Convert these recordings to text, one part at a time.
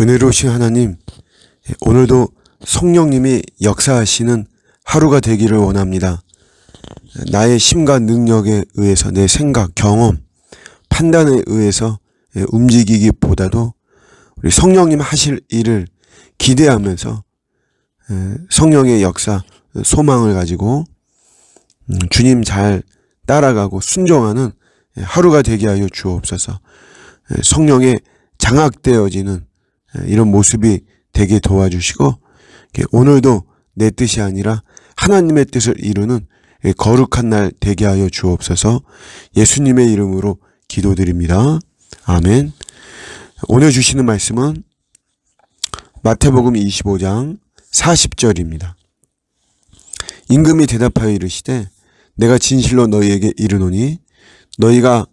은혜로우신 하나님, 오늘도 성령님이 역사하시는 하루가 되기를 원합니다. 나의 심과 능력에 의해서 내 생각, 경험, 판단에 의해서 움직이기보다도 우리 성령님 하실 일을 기대하면서 성령의 역사, 소망을 가지고 주님 잘 따라가고 순종하는 하루가 되게 하여 주옵소서. 성령에 장악되어지는 이런 모습이 되게 도와주시고, 오늘도 내 뜻이 아니라 하나님의 뜻을 이루는 거룩한 날 되게 하여 주옵소서. 예수님의 이름으로 기도드립니다. 아멘. 오늘 주시는 말씀은 마태복음 25장 40절입니다. 임금이 대답하여 이르시되 내가 진실로 너희에게 이르노니 너희가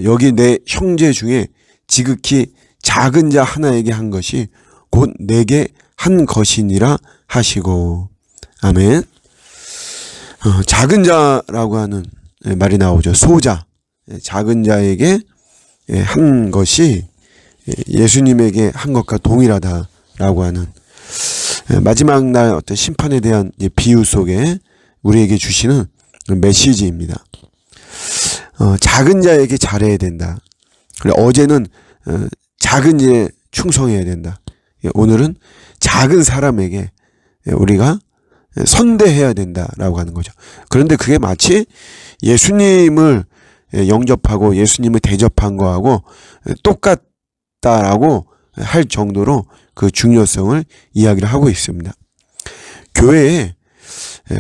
여기 내 형제 중에 지극히 작은 자 하나에게 한 것이 곧 내게 한 것이니라 하시고. 아멘. 작은 자라고 하는 말이 나오죠. 소자. 작은 자에게 한 것이 예수님에게 한 것과 동일하다라고 하는 마지막 날 어떤 심판에 대한 비유 속에 우리에게 주시는 메시지입니다. 작은 자에게 잘해야 된다. 어제는 작은 일에 충성해야 된다. 오늘은 작은 사람에게 우리가 선대해야 된다라고 하는 거죠. 그런데 그게 마치 예수님을 영접하고 예수님을 대접한 거하고 똑같다라고 할 정도로 그 중요성을 이야기를 하고 있습니다. 교회에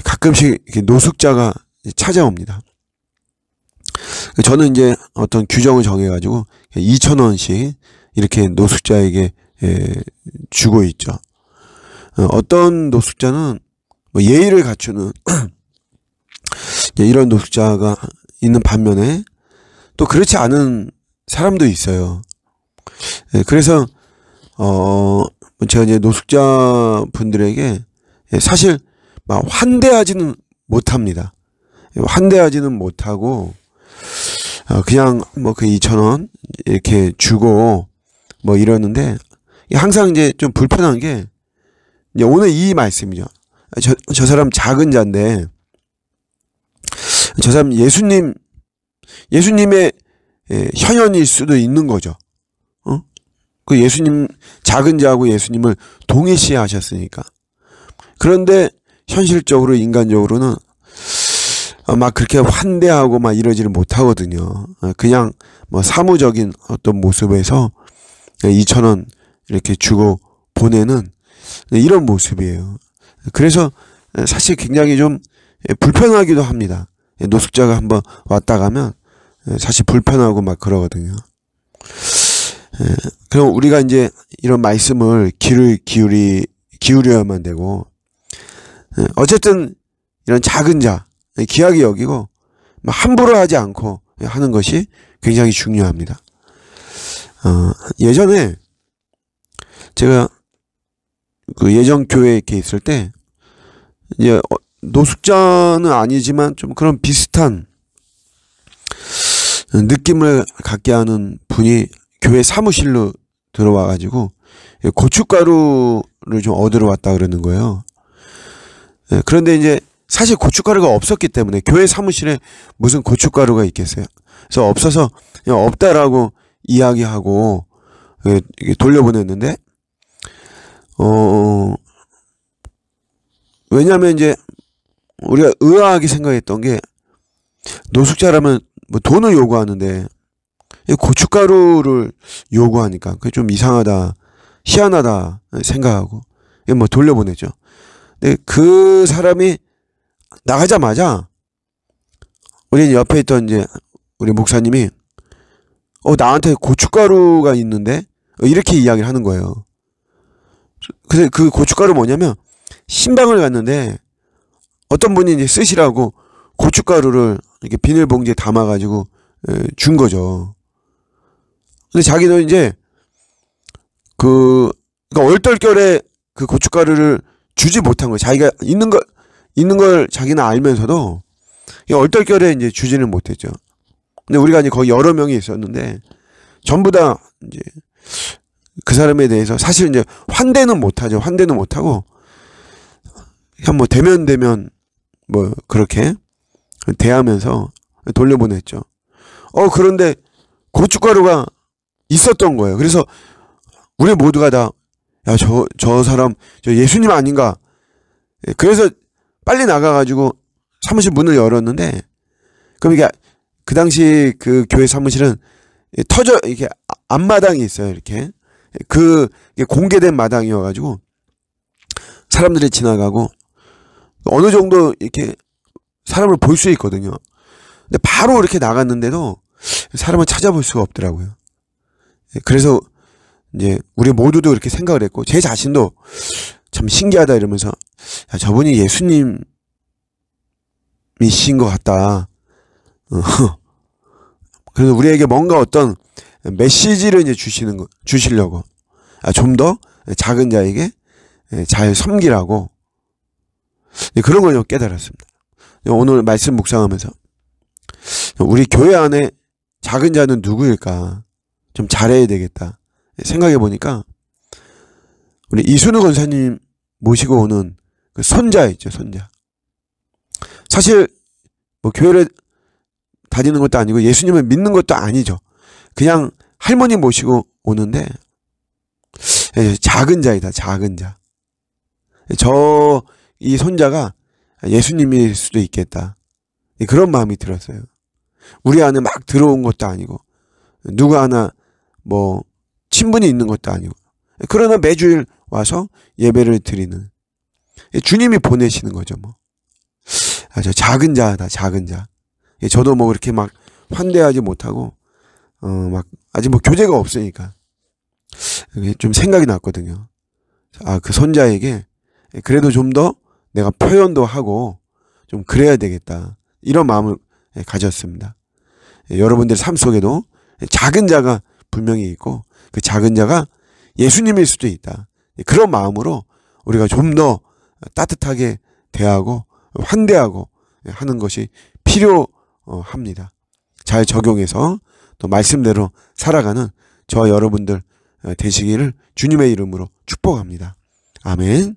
가끔씩 노숙자가 찾아옵니다. 저는 이제 어떤 규정을 정해가지고 2,000원씩 이렇게 노숙자에게 주고 있죠. 어떤 노숙자는 뭐 예의를 갖추는 이런 노숙자가 있는 반면에 또 그렇지 않은 사람도 있어요. 그래서 제가 이제 노숙자 분들에게 사실 막 환대하지는 못합니다. 환대하지는 못하고 그냥 뭐 그 2,000원 이렇게 주고 뭐 이러는데, 항상 이제 좀 불편한 게 이제 오늘 이 말씀이죠. 저 사람 작은 자인데 저 사람 예수님의 현현일 수도 있는 거죠. 그 예수님, 작은 자하고 예수님을 동일시하셨으니까. 그런데 현실적으로 인간적으로는 막 그렇게 환대하고 막 이러지를 못하거든요. 그냥 뭐 사무적인 어떤 모습에서 2,000원 이렇게 주고 보내는 이런 모습이에요. 그래서 사실 굉장히 좀 불편하기도 합니다. 노숙자가 한번 왔다 가면 사실 불편하고 막 그러거든요. 그럼 우리가 이제 이런 말씀을 귀를 기울여야만 되고, 어쨌든 이런 작은 자 귀하게 여기고 함부로 하지 않고 하는 것이 굉장히 중요합니다. 예전에 제가 그 예전 교회에 이렇게 있을 때 이제 노숙자는 아니지만 좀 그런 비슷한 느낌을 갖게 하는 분이 교회 사무실로 들어와 가지고 고춧가루를 좀 얻으러 왔다 그러는 거예요. 그런데 이제 사실 고춧가루가 없었기 때문에 교회 사무실에 무슨 고춧가루가 있겠어요. 그래서 없어서 그냥 없다라고 이야기하고 돌려보냈는데, 왜냐면 이제 우리가 의아하게 생각했던 게, 노숙자라면 뭐 돈을 요구하는데 고춧가루를 요구하니까 그게 좀 이상하다, 희한하다 생각하고 뭐 돌려보냈죠. 근데 그 사람이 나가자마자 우리 옆에 있던 이제 우리 목사님이 나한테 고춧가루가 있는데 이렇게 이야기를 하는 거예요. 그래서 그 고춧가루 뭐냐면, 신방을 갔는데 어떤 분이 이제 쓰시라고 고춧가루를 이렇게 비닐봉지에 담아가지고 준 거죠. 근데 자기는 이제 그러니까 얼떨결에 그 고춧가루를 주지 못한 거예요. 자기가 있는 걸 자기는 알면서도 얼떨결에 이제 주지는 못했죠. 근데 우리가 이제 거기 여러 명이 있었는데 전부 다 이제 그 사람에 대해서 사실 이제 환대는 못하죠. 환대는 못하고 그냥 뭐 대면 뭐 그렇게 대하면서 돌려보냈죠. 그런데 고춧가루가 있었던 거예요. 그래서 우리 모두가 다 야, 저 사람 저 예수님 아닌가. 그래서 빨리 나가가지고 사무실 문을 열었는데, 그럼 이게 그 당시 그 교회 사무실은 이렇게 앞마당이 있어요. 이렇게 이게 공개된 마당이어가지고 사람들이 지나가고 어느 정도 이렇게 사람을 볼 수 있거든요. 근데 바로 이렇게 나갔는데도 사람을 찾아볼 수가 없더라고요. 그래서 이제 우리 모두도 그렇게 생각을 했고 제 자신도 참 신기하다 이러면서 야, 저분이 예수님이신 것 같다. 그래서 우리에게 뭔가 어떤 메시지를 이제 주시려고 좀 더 작은 자에게 잘 섬기라고 그런 걸 좀 깨달았습니다. 오늘 말씀 묵상하면서 우리 교회 안에 작은 자는 누구일까 좀 잘해야 되겠다 생각해 보니까 우리 이순우 권사님 모시고 오는 그 손자 있죠. 손자. 사실 뭐 교회를 다니는 것도 아니고 예수님을 믿는 것도 아니죠. 그냥 할머니 모시고 오는데 작은 자이다. 작은 자. 이 손자가 예수님일 수도 있겠다. 그런 마음이 들었어요. 우리 안에 막 들어온 것도 아니고 누구 하나 뭐 친분이 있는 것도 아니고 그러나 매주일 와서 예배를 드리는 주님이 보내시는 거죠. 뭐 저 작은 자다. 작은 자. 저도 뭐 그렇게 막 환대하지 못하고 막 아직 뭐 교제가 없으니까 좀 생각이 났거든요. 그 손자에게 그래도 좀 더 내가 표현도 하고 좀 그래야 되겠다. 이런 마음을 가졌습니다. 여러분들 삶 속에도 작은 자가 분명히 있고 그 작은 자가 예수님일 수도 있다. 그런 마음으로 우리가 좀 더 따뜻하게 대하고 환대하고 하는 것이 필요합니다. 잘 적용해서 또 말씀대로 살아가는 저와 여러분들 되시기를 주님의 이름으로 축복합니다. 아멘.